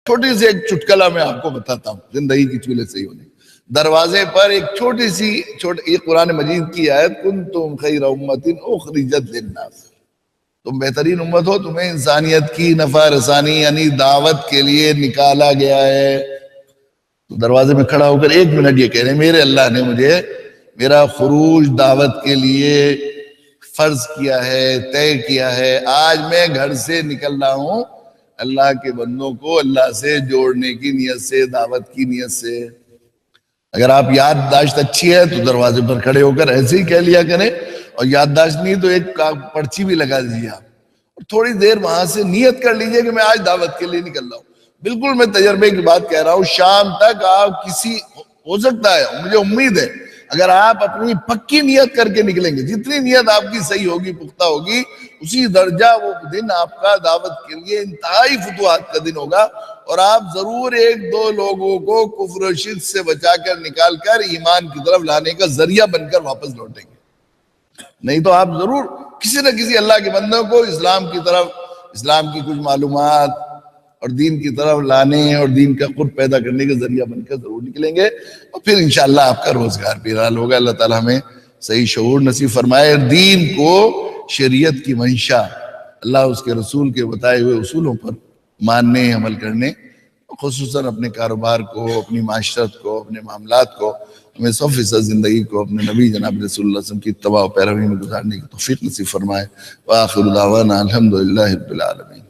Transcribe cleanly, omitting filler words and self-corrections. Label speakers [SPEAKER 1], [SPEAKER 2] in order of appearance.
[SPEAKER 1] چھوٹی سی ایک چٹکلا میں آپ کو بتاتا ہوں زندگی کی چولہے سے ہی ہونے. دروازے پر ایک چھوٹی سی یہ قرآن مجید کی آیت کنتم خیر امت اخرجت للناس، تم بہترین امت ہو، تمہیں انسانیت کی نفع رسانی یعنی دعوت کے لیے نکالا گیا ہے. تو دروازے میں کھڑا ہو کر 1 منٹ یہ کہہ رہے ہیں میرے اللہ نے مجھے میرا خروج دعوت کے لیے فرض کیا ہے، طے کیا ہے. آج میں گھر سے نکل رہا ہوں اللہ کے بندوں کو اللہ سے جوڑنے کی نیت سے، دعوت کی نیت سے. اگر آپ یادداشت اچھی ہے تو دروازے پر کھڑے ہو کر ایسے ہی کہہ لیا کریں، اور یادداشت نہیں تو ایک پرچی بھی لگا دیجیے آپ، اور تھوڑی دیر وہاں سے نیت کر لیجئے کہ میں آج دعوت کے لیے نکل رہا ہوں. بالکل میں تجربے کی بات کہہ رہا ہوں. شام تک آپ کسی ہو سکتا ہے، مجھے امید ہے اگر آپ اپنی پکی نیت کر کے نکلیں گے، جتنی نیت آپ کی صحیح ہوگی، پختہ ہوگی، اسی درجہ وہ دن آپ کا دعوت کے لیے انتہائی فتوحات کا دن ہوگا. اور آپ ضرور 1-2 لوگوں کو کفر و شرک سے بچا کر نکال کر ایمان کی طرف لانے کا ذریعہ بن کر واپس لوٹیں گے. نہیں تو آپ ضرور کسی نہ کسی اللہ کے بندوں کو اسلام کی طرف، اسلام کی کچھ معلومات اور دین کی طرف لانے اور دین کا قرب پیدا کرنے کا ذریعہ بن کر ضرور نکلیں گے، اور پھر انشاءاللہ آپ کا روزگار بھی حلال ہوگا. اللہ تعالیٰ ہمیں صحیح شعور نصیب فرمائے. دین کو، شریعت کی منشا، اللہ اس کے رسول کے بتائے ہوئے اصولوں پر ماننے، عمل کرنے، خصوصاً اپنے کاروبار کو، اپنی معاشرت کو، اپنے معاملات کو، ہمیں 100% زندگی کو اپنے نبی جناب رسول اللہ صلی اللہ علیہ وسلم کی اتباع و پیروی میں گزارنے کی توفیق نصیب فرمائے. وآخر دعوانا الحمدللہ رب العالمین.